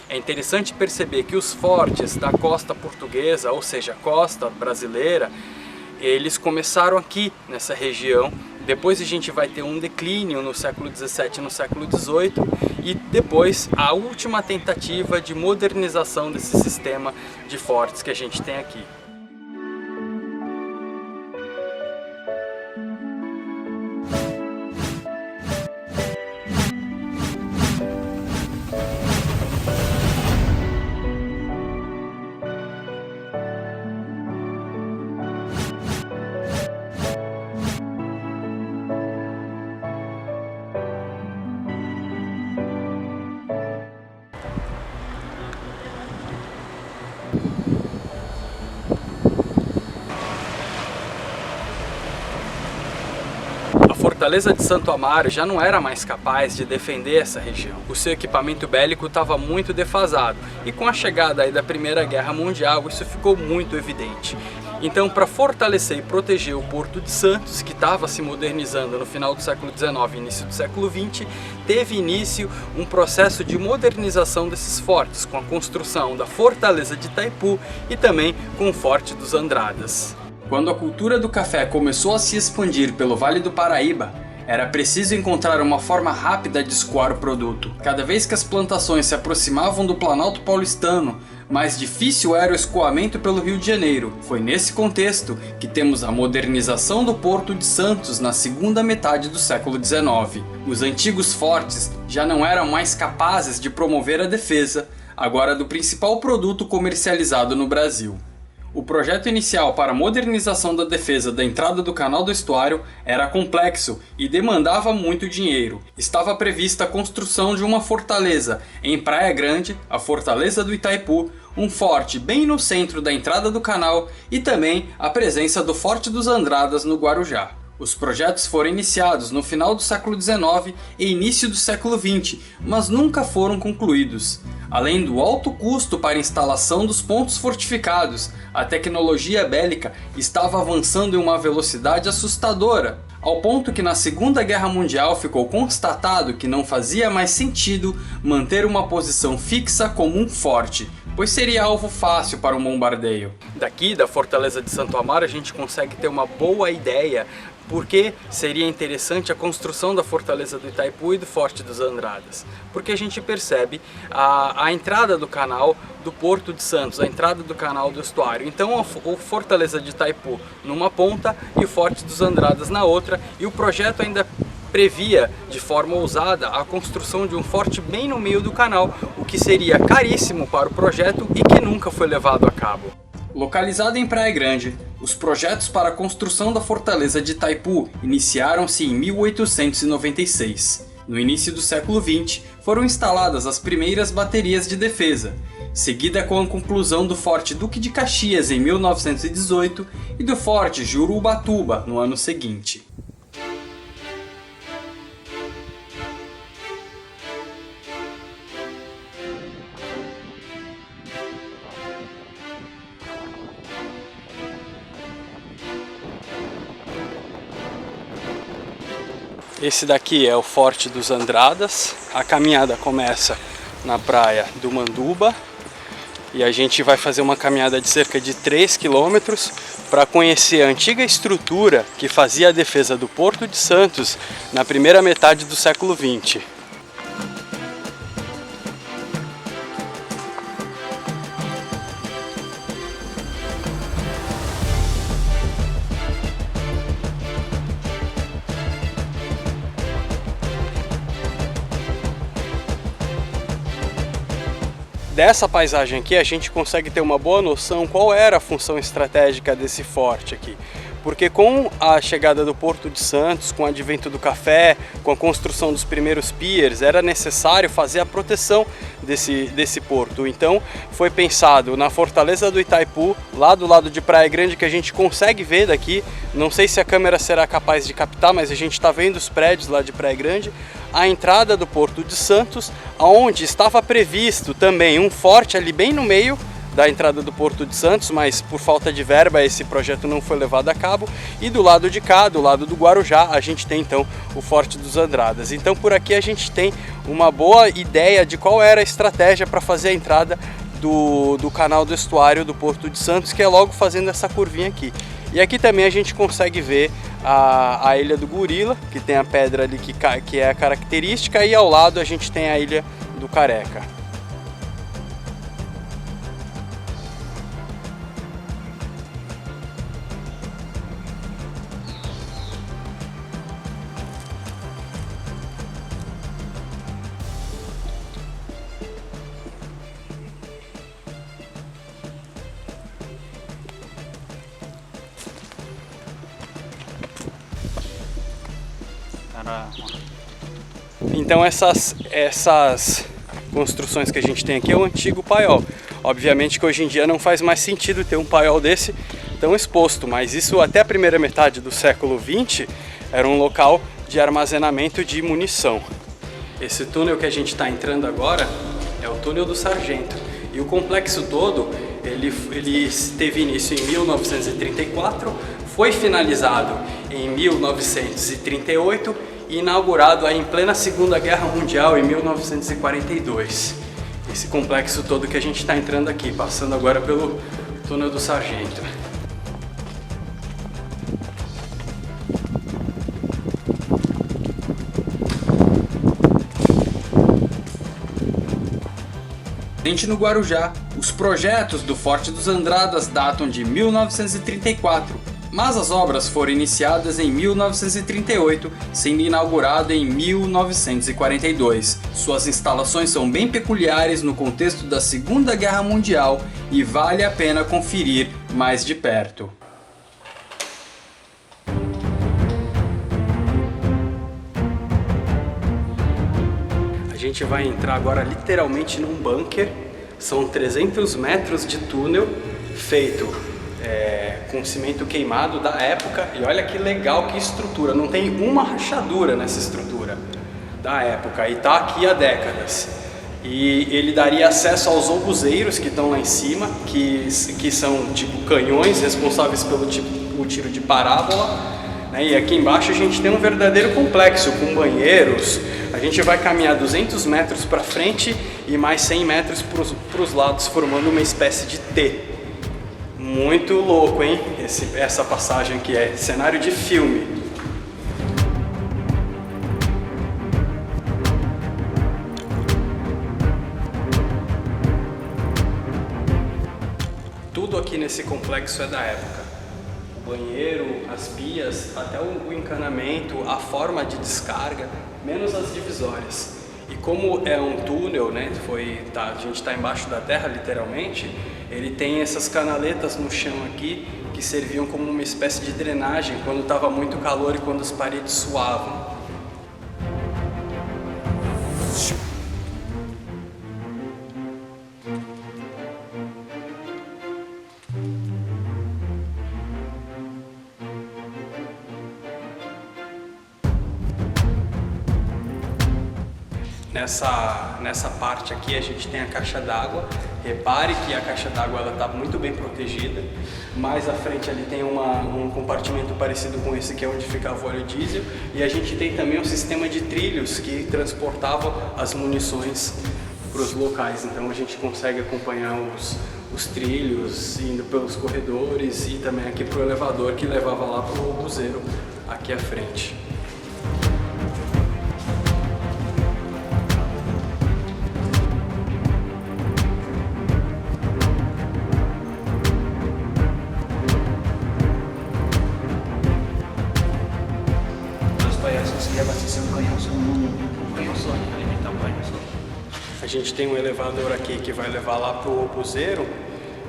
É interessante perceber que os fortes da costa portuguesa, ou seja, costa brasileira, eles começaram aqui nessa região. Depois a gente vai ter um declínio no século XVII e no século XVIII, e depois a última tentativa de modernização desse sistema de fortes que a gente tem aqui. A Fortaleza de Santo Amaro já não era mais capaz de defender essa região. O seu equipamento bélico estava muito defasado, e com a chegada aí da Primeira Guerra Mundial isso ficou muito evidente. Então, para fortalecer e proteger o Porto de Santos, que estava se modernizando no final do século XIX e início do século XX, teve início um processo de modernização desses fortes, com a construção da Fortaleza de Itaipu e também com o Forte dos Andradas. Quando a cultura do café começou a se expandir pelo Vale do Paraíba, era preciso encontrar uma forma rápida de escoar o produto. Cada vez que as plantações se aproximavam do Planalto Paulistano, mais difícil era o escoamento pelo Rio de Janeiro. Foi nesse contexto que temos a modernização do Porto de Santos na segunda metade do século XIX. Os antigos fortes já não eram mais capazes de promover a defesa, agora do principal produto comercializado no Brasil. O projeto inicial para a modernização da defesa da entrada do Canal do Estuário era complexo e demandava muito dinheiro. Estava prevista a construção de uma fortaleza em Praia Grande, a Fortaleza do Itaipu, um forte bem no centro da entrada do canal e também a presença do Forte dos Andradas no Guarujá. Os projetos foram iniciados no final do século XIX e início do século XX, mas nunca foram concluídos. Além do alto custo para a instalação dos pontos fortificados, a tecnologia bélica estava avançando em uma velocidade assustadora, ao ponto que na Segunda Guerra Mundial ficou constatado que não fazia mais sentido manter uma posição fixa como um forte, pois seria alvo fácil para um bombardeio. Daqui da Fortaleza de Santo Amaro a gente consegue ter uma boa ideia porque seria interessante a construção da Fortaleza do Itaipu e do Forte dos Andradas. Porque a gente percebe a entrada do canal do Porto de Santos, a entrada do canal do estuário. Então a Fortaleza de Itaipu numa ponta e o Forte dos Andradas na outra, e o projeto ainda previa de forma ousada a construção de um forte bem no meio do canal, o que seria caríssimo para o projeto e que nunca foi levado a cabo. Localizado em Praia Grande, os projetos para a construção da Fortaleza de Itaipu iniciaram-se em 1896. No início do século XX, foram instaladas as primeiras baterias de defesa, seguida com a conclusão do Forte Duque de Caxias em 1918 e do Forte Jurubatuba no ano seguinte. Esse daqui é o Forte dos Andradas. A caminhada começa na praia do Manduba e a gente vai fazer uma caminhada de cerca de 3 km para conhecer a antiga estrutura que fazia a defesa do Porto de Santos na primeira metade do século XX. Dessa paisagem aqui a gente consegue ter uma boa noção qual era a função estratégica desse forte aqui. Porque com a chegada do Porto de Santos, com o advento do café, com a construção dos primeiros piers, era necessário fazer a proteção desse porto. Então foi pensado na Fortaleza do Itaipu, lá do lado de Praia Grande, que a gente consegue ver daqui. Não sei se a câmera será capaz de captar, mas a gente está vendo os prédios lá de Praia Grande. A entrada do Porto de Santos, onde estava previsto também um forte ali bem no meio da entrada do Porto de Santos, mas por falta de verba esse projeto não foi levado a cabo. E do lado de cá, do lado do Guarujá, a gente tem então o Forte dos Andradas. Então por aqui a gente tem uma boa ideia de qual era a estratégia para fazer a entrada do canal do estuário do Porto de Santos, que é logo fazendo essa curvinha aqui. E aqui também a gente consegue ver a Ilha do Gorila, que tem a pedra ali que é a característica, e ao lado a gente tem a Ilha do Careca. Então essas construções que a gente tem aqui é o antigo paiol. Obviamente que hoje em dia não faz mais sentido ter um paiol desse tão exposto, mas isso até a primeira metade do século XX era um local de armazenamento de munição. Esse túnel que a gente está entrando agora é o túnel do Sargento, e o complexo todo ele teve início em 1934, foi finalizado em 1938 e inaugurado aí em plena Segunda Guerra Mundial em 1942. Esse complexo todo que a gente está entrando aqui, passando agora pelo túnel do Sargento. No Guarujá, os projetos do Forte dos Andradas datam de 1934, mas as obras foram iniciadas em 1938, sendo inaugurado em 1942. Suas instalações são bem peculiares no contexto da Segunda Guerra Mundial e vale a pena conferir mais de perto. A gente vai entrar agora literalmente num bunker. São 300 metros de túnel feito com cimento queimado da época, e olha que legal, que estrutura, não tem uma rachadura nessa estrutura da época, e tá aqui há décadas. E ele daria acesso aos obuseiros que estão lá em cima, que são tipo canhões responsáveis pelo tiro de parábola, né? E aqui embaixo a gente tem um verdadeiro complexo com banheiros. A gente vai caminhar 200 metros para frente e mais 100 metros para os lados, formando uma espécie de T. Muito louco, hein? Essa passagem aqui é cenário de filme. Tudo aqui nesse complexo é da época. O banheiro, as pias, até o encanamento, a forma de descarga, menos as divisórias. E como é um túnel, né, a gente está embaixo da terra literalmente, ele tem essas canaletas no chão aqui que serviam como uma espécie de drenagem quando estava muito calor e quando as paredes suavam. Nessa parte aqui a gente tem a caixa d'água. Repare que a caixa d'água está muito bem protegida. Mais à frente ali tem um compartimento parecido com esse, que é onde ficava o óleo diesel. E a gente tem também um sistema de trilhos que transportavam as munições para os locais. Então a gente consegue acompanhar os trilhos indo pelos corredores, e também aqui para o elevador que levava lá para o obuseiro aqui à frente. A gente tem um elevador aqui que vai levar lá para o obuseiro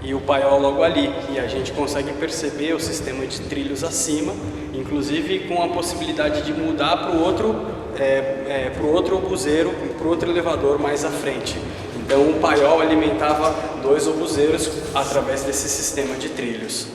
e o paiol logo ali, e a gente consegue perceber o sistema de trilhos acima, inclusive com a possibilidade de mudar para o outro obuseiro, para o outro elevador mais à frente. Então o paiol alimentava 2 obuseiros através desse sistema de trilhos.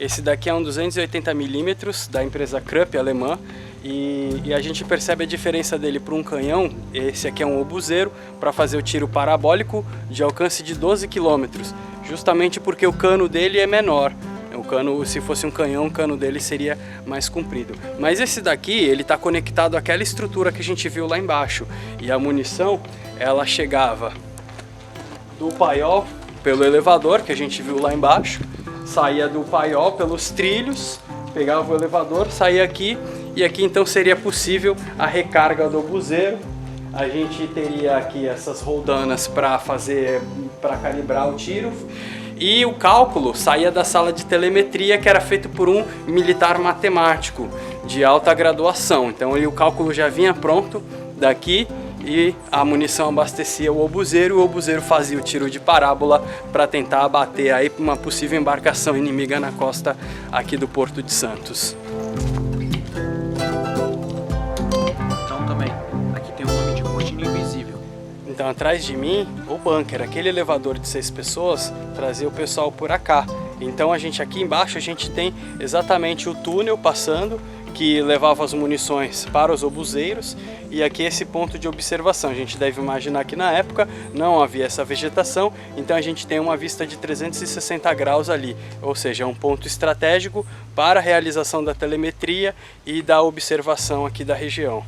Esse daqui é um 280mm da empresa Krupp alemã e a gente percebe a diferença dele para um canhão. Esse aqui é um obuseiro para fazer o tiro parabólico de alcance de 12 km, justamente porque o cano dele é menor. O cano, se fosse um canhão, o cano dele seria mais comprido. Mas esse daqui, ele está conectado àquela estrutura que a gente viu lá embaixo. E a munição, ela chegava do paiol pelo elevador, que a gente viu lá embaixo, saía do paiol pelos trilhos, pegava o elevador, saía aqui, e aqui então seria possível a recarga do obuseiro. A gente teria aqui essas roldanas para calibrar o tiro. E o cálculo saía da sala de telemetria, que era feito por um militar matemático de alta graduação. Então o cálculo já vinha pronto daqui e a munição abastecia o obuseiro, e o obuseiro fazia o tiro de parábola para tentar abater aí uma possível embarcação inimiga na costa aqui do Porto de Santos. Então também, aqui tem o nome de cortina invisível. Então atrás de mim, o bunker, aquele elevador de 6 pessoas, trazia o pessoal por cá. Então a gente aqui embaixo, a gente tem exatamente o túnel passando, que levava as munições para os obuseiros, e aqui esse ponto de observação. A gente deve imaginar que na época não havia essa vegetação, então a gente tem uma vista de 360 graus ali, ou seja, é um ponto estratégico para a realização da telemetria e da observação aqui da região.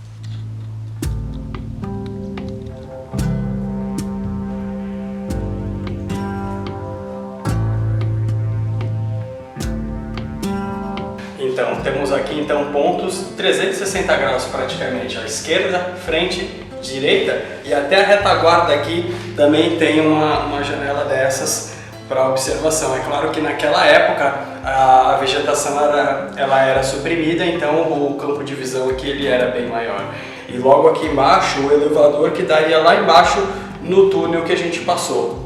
Então, temos aqui então pontos 360 graus praticamente, à esquerda, frente, direita, e até a retaguarda aqui também tem uma janela dessas para observação. É claro que naquela época a vegetação era suprimida, então o campo de visão aqui ele era bem maior. E logo aqui embaixo o elevador que daria lá embaixo no túnel que a gente passou.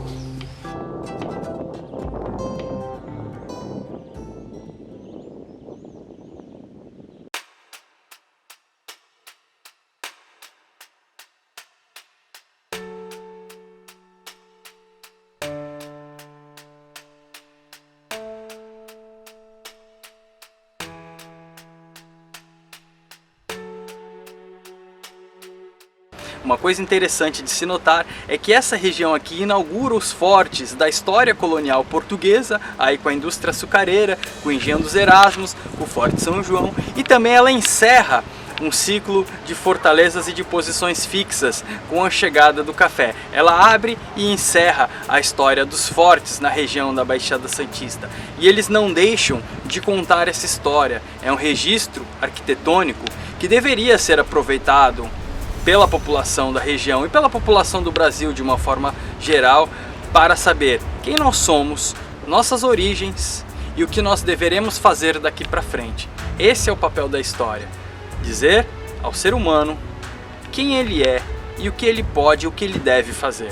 Uma coisa interessante de se notar é que essa região aqui inaugura os fortes da história colonial portuguesa, aí com a indústria açucareira, com o engenho dos Erasmos, o Forte São João, e também ela encerra um ciclo de fortalezas e de posições fixas com a chegada do café. Ela abre e encerra a história dos fortes na região da Baixada Santista. E eles não deixam de contar essa história. É um registro arquitetônico que deveria ser aproveitado pela população da região e pela população do Brasil de uma forma geral, para saber quem nós somos, nossas origens e o que nós deveremos fazer daqui para frente. Esse é o papel da história: dizer ao ser humano quem ele é e o que ele pode e o que ele deve fazer.